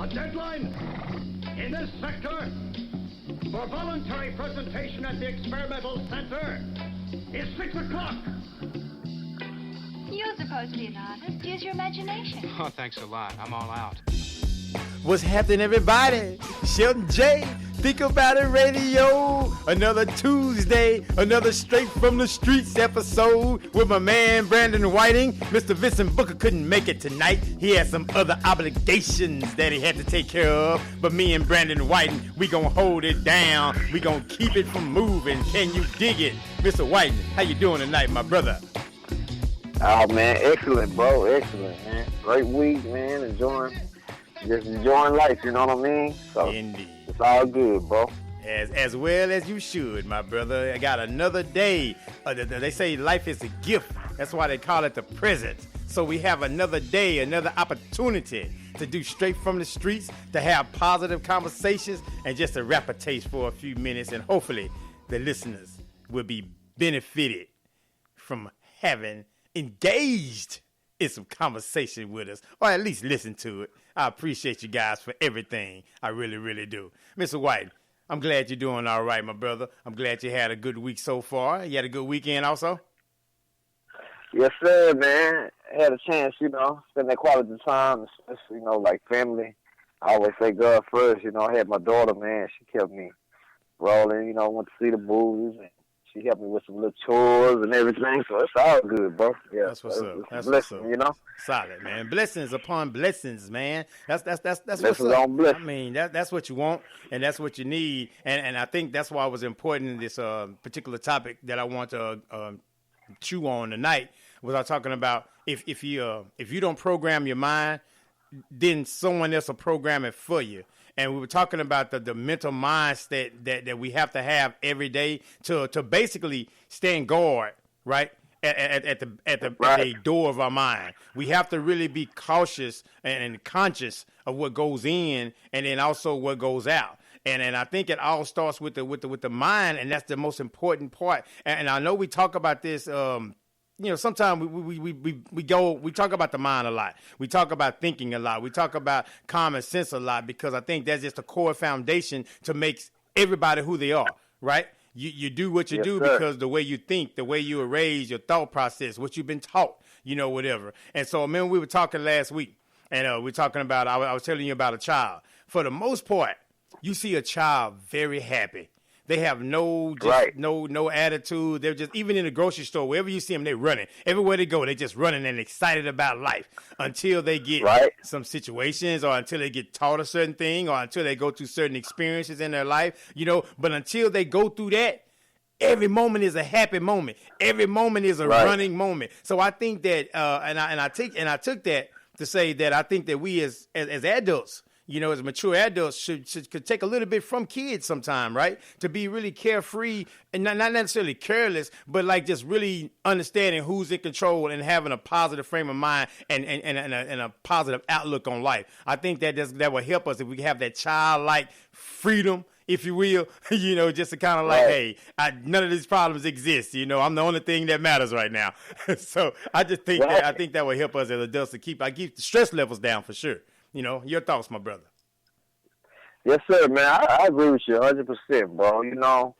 The deadline in this sector for voluntary presentation at the experimental center is 6 o'clock. You're supposed to be an artist. Use your imagination. Oh, thanks a lot. I'm all out. What's happening, everybody? Shelton J. Think About It Radio. Another Tuesday, another Straight from the Streets episode with my man Brandon Whiting. Mr. Vincent Booker couldn't make it tonight. He had some other obligations that he had to take care of. But me and Brandon Whiting, we gonna hold it down. We gonna keep it from moving. Can you dig it? Mr. Whiting, how you doing tonight, my brother? Oh, man, excellent, bro. Excellent, man. Great week, man. Enjoying life, you know what I mean? So Indeed. It's all good, bro. As well as you should, my brother. I got another day. They say life is a gift. That's why they call it the present. So we have another day, another opportunity to do Straight from the Streets, to have positive conversations, and just to rap a taste for a few minutes. And hopefully the listeners will be benefited from having engaged in some conversation with us, or at least listen to it. I appreciate you guys for everything. I really, really do. Mr. White, I'm glad you're doing all right, my brother. I'm glad you had a good week so far. You had a good weekend also? Yes, sir, man. I had a chance, spend that quality time, especially, like family. I always say God first, I had my daughter, man. She kept me rolling, went to see the movies, and she helped me with some little chores and everything, so it's all good, bro. Yeah, that's what's up. That's blessing, what's up. Solid, man. Blessings upon blessings, man. That's blessings what's up. On blessings. I mean, that's what you want, and that's what you need, and I think that's why it was important in this particular topic that I want to chew on tonight. Was I talking about if you don't program your mind, then someone else will program it for you. And we were talking about the mental mindset that we have to have every day to basically stand guard, right? At the door of our mind. We have to really be cautious and conscious of what goes in and then also what goes out. And I think it all starts with the mind, and that's the most important part. And I know we talk about this sometimes we talk about the mind a lot. We talk about thinking a lot. We talk about common sense a lot, because I think that's just a core foundation to make everybody who they are, right? You do what you do because the way you think, the way you were raised, your thought process, what you've been taught, whatever. And so, man, we were talking last week, and we're talking about, I was telling you about a child. For the most part, you see a child very happy. They have no attitude. They're just, even in the grocery store, wherever you see them, they're running. Everywhere they go, they're just running and excited about life until they get some situations, or until they get taught a certain thing, or until they go through certain experiences in their life, But until they go through that, every moment is a happy moment. Every moment is a running moment. So I think that, I took that to say that I think that we as adults, as mature adults could take a little bit from kids sometime, right? To be really carefree and not necessarily careless, but like just really understanding who's in control and having a positive frame of mind and a positive outlook on life. I think that will help us if we have that childlike freedom, if you will, just to kind of like, hey, none of these problems exist. I'm the only thing that matters right now. So I just think that will help us as adults to keep the stress levels down for sure. Your thoughts, my brother. Yes, sir, man. I agree with you 100%, bro. And I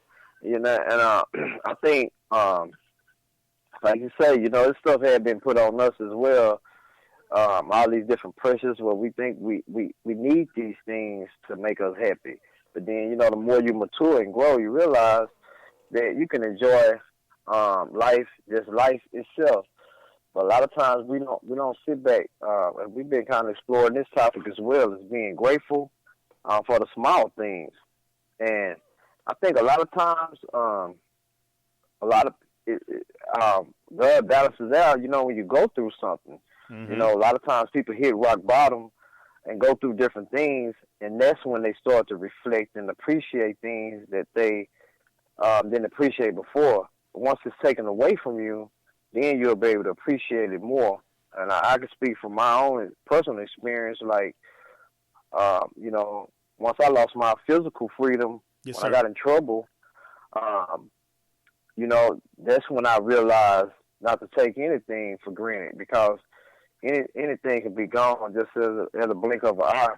think, like you say, this stuff had been put on us as well. All these different pressures where we think we need these things to make us happy. But then, the more you mature and grow, you realize that you can enjoy life, just life itself. But a lot of times we don't sit back. And we've been kind of exploring this topic as well, as being grateful for the small things. And I think a lot of times, God balances out. When you go through something, mm-hmm. A lot of times people hit rock bottom and go through different things, and that's when they start to reflect and appreciate things that they didn't appreciate before. But once it's taken away from you, then you'll be able to appreciate it more. And I can speak from my own personal experience, like, once I lost my physical freedom, yes, when I got in trouble, that's when I realized not to take anything for granted, because anything can be gone just as a blink of an eye.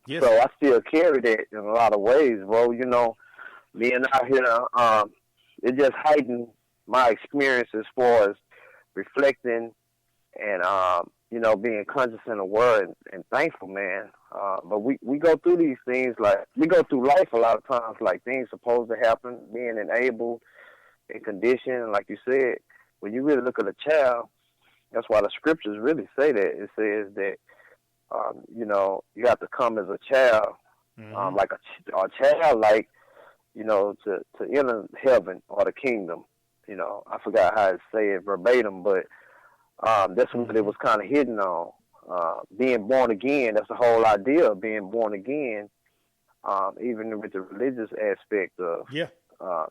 Yes. So I still carry that in a lot of ways, bro. You know, being out here, it just heightened my experience as far as reflecting and, you know, being conscious and aware and thankful, man. But we go through these things, like, we go through life a lot of times, like things supposed to happen, being enabled and conditioned. Like you said, when you really look at a child, that's why the scriptures really say that. It says that, you know, you have to come as a child, like a child, like, you know, to enter heaven or the kingdom. You know, I forgot how to say it verbatim, but that's what it was kind of hidden on. Being born again, that's the whole idea of being born again, even with the religious aspect of,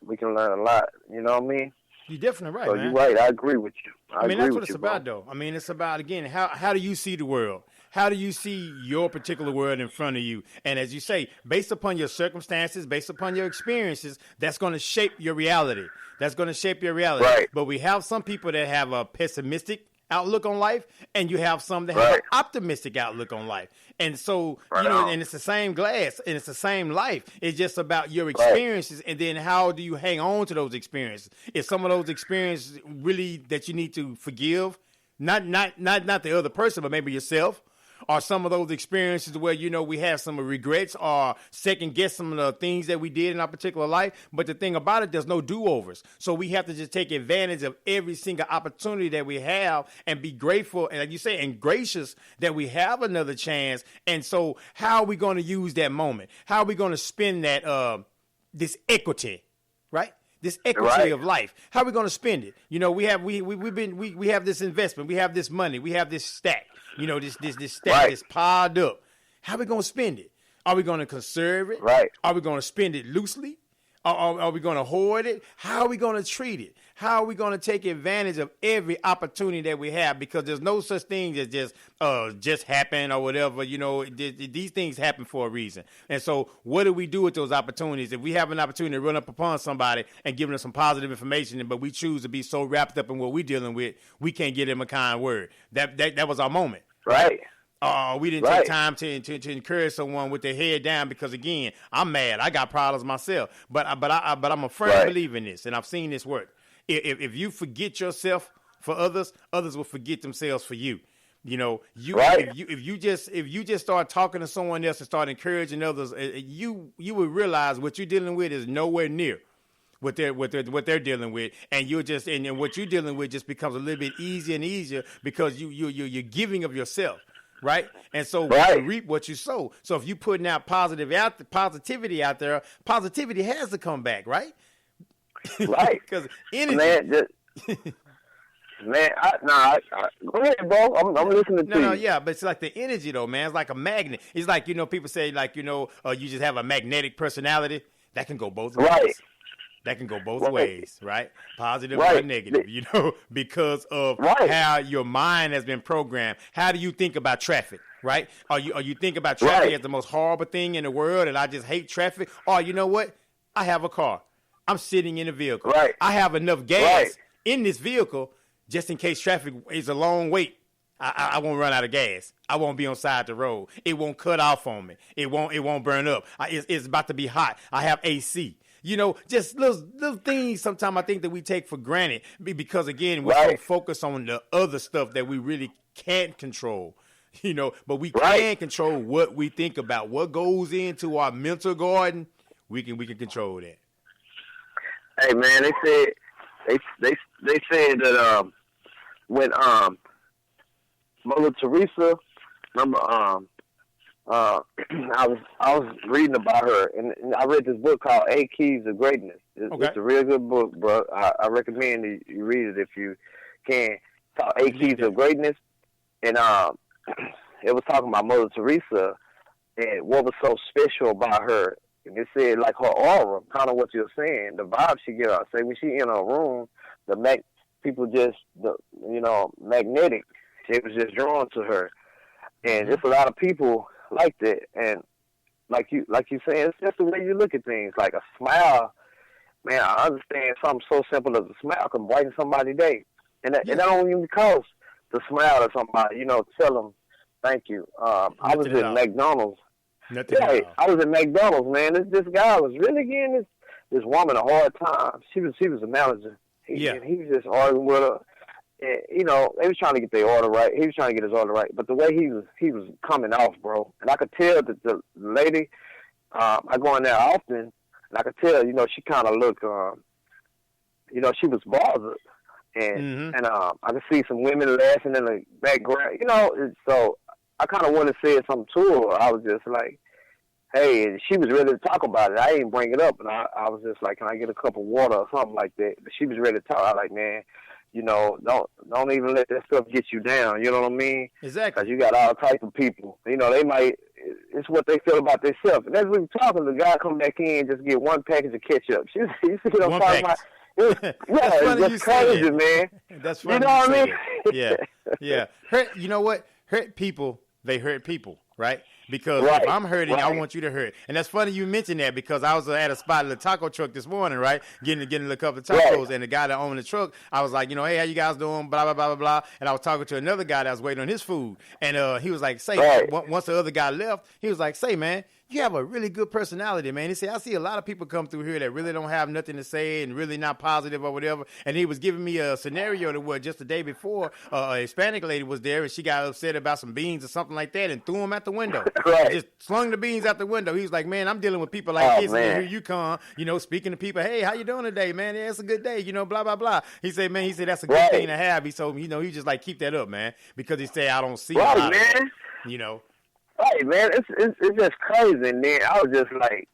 we can learn a lot, you know what I mean? You're definitely right, so man. you're right, I agree with you. I mean, that's what it's about, though. I mean, it's about, again, how do you see the world? How do you see your particular world in front of you? And as you say, based upon your circumstances, based upon your experiences, that's going to shape your reality. That's going to shape your reality. Right. But we have some people that have a pessimistic outlook on life, and you have some that have an optimistic outlook on life. And so, you know, and it's the same glass, and it's the same life. It's just about your experiences, and then how do you hang on to those experiences? If some of those experiences really that you need to forgive, not the other person, but maybe yourself, or some of those experiences where, you know, we have some regrets or second guess some of the things that we did in our particular life. But the thing about it, there's no do-overs. So we have to just take advantage of every single opportunity that we have and be grateful, and like you say, and gracious that we have another chance. And so how are we going to use that moment? How are we going to spend that, this equity, right? This equity of life. How are we going to spend it? You know, we have this investment, we have this money, we have this stack. You know, this stack is piled up. How are we going to spend it? Are we going to conserve it? Right. Are we going to spend it loosely? Are we going to hoard it? How are we going to treat it? How are we going to take advantage of every opportunity that we have? Because there's no such thing as just happen or whatever. You know, these things happen for a reason. And so what do we do with those opportunities? If we have an opportunity to run up upon somebody and give them some positive information, but we choose to be so wrapped up in what we're dealing with, we can't give them a kind word. That was our moment. Right. We didn't take time to encourage someone with their head down because, again, I'm mad. I got problems myself. But I'm a firm believer in this, and I've seen this work. If you forget yourself for others, others will forget themselves for you. You know, if you just start talking to someone else and start encouraging others, you will realize what you're dealing with is nowhere near what they're dealing with, and and what you're dealing with just becomes a little bit easier and easier because you're giving of yourself. Right. And so you reap what you sow. So if you're putting out positivity out there, positivity has to come back. Right. Right. Because energy. Man, go ahead, bro. I'm listening to you. No, yeah, but it's like the energy, though, man. It's like a magnet. It's like, you know, people say, like, you know, you just have a magnetic personality. That can go both ways. Right. That can go both ways, right? Positive or negative, you know, because of how your mind has been programmed. How do you think about traffic, right? Are you think about traffic as the most horrible thing in the world and I just hate traffic? Or you know what? I have a car. I'm sitting in a vehicle. Right. I have enough gas in this vehicle just in case traffic is a long wait. I won't run out of gas. I won't be on side the road. It won't cut off on me. It won't burn up. It's about to be hot. I have AC. You know, just little things sometimes I think that we take for granted because, again, we're so focused on the other stuff that we really can't control, you know, but we can control what we think about. What goes into our mental garden, we can control that. Hey, man, they said that when Mother Teresa, remember, I was reading about her, and I read this book called Eight Keys of Greatness. It's a real good book, bro. I recommend you read it if you can. It's called Eight Keys of Greatness, and it was talking about Mother Teresa and what was so special about her. And it said, like, her aura, kind of what you're saying, the vibe she get out. Say when she in a room, people just, magnetic. They was just drawn to her, and there's a lot of people like that, and like you saying, it's just the way you look at things. Like a smile, man. I understand something so simple as a smile can brighten somebody's day, and that don't even cost to smile at somebody. You know, tell them thank you. I was at McDonald's. Nothing Yeah, at all. I was at McDonald's, man. This guy was really giving this woman a hard time. She was a manager. And he was just arguing with her. And, you know, they was trying to get their order right. He was trying to get his order right. But the way he was coming off, bro. And I could tell that the lady, I go in there often, and I could tell, you know, she kind of looked, you know, she was bothered. And I could see some women laughing in the background. You know, so I kind of wanted to say something to her. I was just like, hey, and she was ready to talk about it. I didn't bring it up, and I was just like, can I get a cup of water or something like that? But she was ready to talk. I was like, man, you know, don't even let that stuff get you down. You know what I mean? Exactly. Because you got all type of people. You know, they might. It's what they feel about themselves. And as we were talking, the guy come back in and just get one package of ketchup. You see what I'm talking about? Yeah, it's just crazy, man. That's funny. You know what I mean? Yeah. You know what? Hurt people, they hurt people, right? Because Right, if I'm hurting, I right. want you to hurt. And that's funny you mentioned that because I was at a spot at the taco truck this morning, right? Getting a couple of tacos. Right. And the guy that owned the truck, I was like, you know, hey, how you guys doing? Blah, blah, blah, blah, blah. And I was talking to another guy that was waiting on his food. And he was like, say, Right. once the other guy left, he was like, say, man, you have a really good personality, man. He said, I see a lot of people come through here that really don't have nothing to say and really not positive or whatever. And he was giving me a scenario that was just the day before a Hispanic lady was there and she got upset about some beans or something like that and threw them out the window. Right. Just slung the beans out the window. He was like, man, I'm dealing with people like this. Man. And here you come, you know, speaking to people. Hey, how you doing today, man? Yeah, it's a good day, you know, blah, blah, blah. He said, man, that's a good Right. thing to have. He told me, you know, he just like, keep that up, man. Because he said, I don't see a Right, lot of that, man. you know. Right, man, it's just crazy. And then I was just like,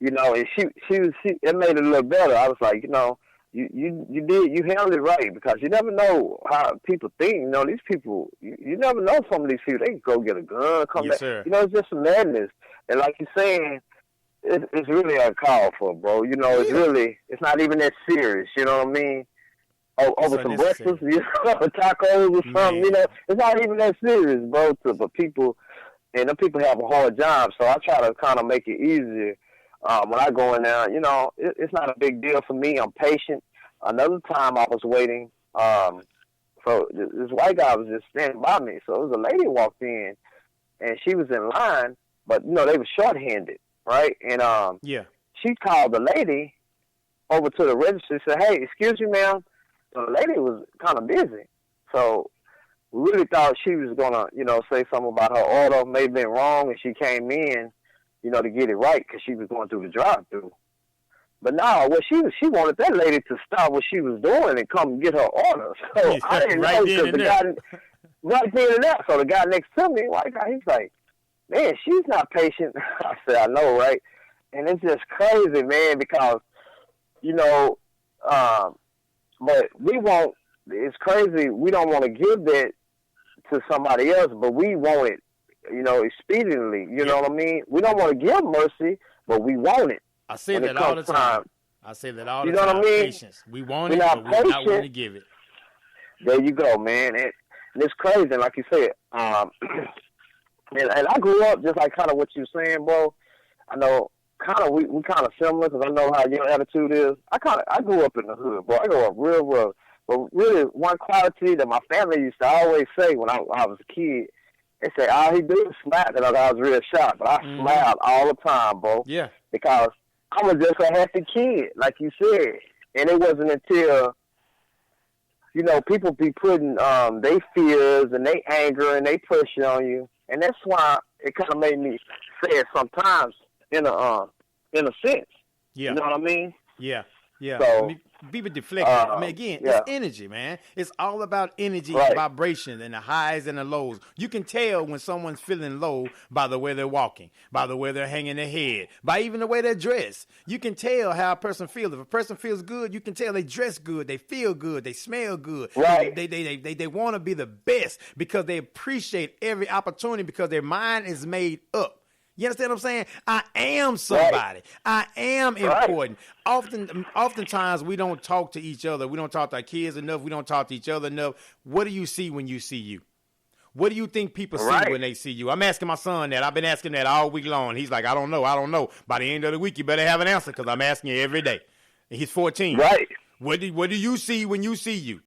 you know, and she it made it a little better. I was like, you know, you handled it right because you never know how people think. You know, these people, you never know some of these people. They can go get a gun, come Yes, back. sir. You know, it's just some madness. And like you're saying, it's really uncalled for, bro. You know, it's not even that serious. You know what I mean? Over some unnecessary. breakfast, you know, tacos or something. Man. You know, it's not even that serious, bro. But people. And the people have a hard job, so I try to kind of make it easier when I go in there. You know, it's not a big deal for me. I'm patient. Another time I was waiting, so this white guy was just standing by me. So it was a lady walked in, and she was in line, but, you know, they were shorthanded, right? And she called the lady over to the register and said, hey, excuse me, ma'am. So the lady was kind of busy. So we really thought she was going to, you know, say something about her order may have been wrong, and she came in, you know, to get it right because she was going through the drive-thru. But no, what she wanted that lady to stop what she was doing and come get her order. So I didn't Right know then because and the there. guy, right then and there. So the guy next to me, white guy, he's like, man, she's not patient. I said, I know, right? And it's just crazy, man, because, you know, but we won't, it's crazy. We don't want to give that to somebody else, but we want it, you know, expediently. You know what I mean? We don't want to give mercy, but we want it. I say when that it all the comes time. I say that all the You know time. what I mean? Patience. We want We're it, not but we're not willing to patient. give it. There you go, man. And it's crazy, and like you said, and I grew up just like kind of what you're saying, bro. I know kind of we kind of similar because I know how your attitude is. I grew up in the hood, bro. I grew up real rough. But really, one quality that my family used to always say when I was a kid, they say, all he do is smile. And I was real sharp, but I smiled all the time, bro. Yeah. Because I was just a happy kid, like you said. And it wasn't until, you know, people be putting their fears and their anger and their pressure on you. And that's why it kind of made me say it sometimes in a sense. Yeah. You know what I mean? Yeah. Yeah. So, people deflect it. I mean, again, yeah. it's energy, man. It's all about energy Right. and vibration and the highs and the lows. You can tell when someone's feeling low by the way they're walking, by the way they're hanging their head, by even the way they're dressed. You can tell how a person feels. If a person feels good, you can tell they dress good, they feel good, they smell good. Right. They want to be the best because they appreciate every opportunity because their mind is made up. You understand what I'm saying? I am somebody. Right. I am Right. important. Oftentimes we don't talk to each other. We don't talk to our kids enough. We don't talk to each other enough. What do you see when you see you? What do you think people see Right. when they see you? I'm asking my son that. I've been asking that all week long. He's like, I don't know. By the end of the week, you better have an answer because I'm asking you every day. And he's 14. Right. What do you see when you see you?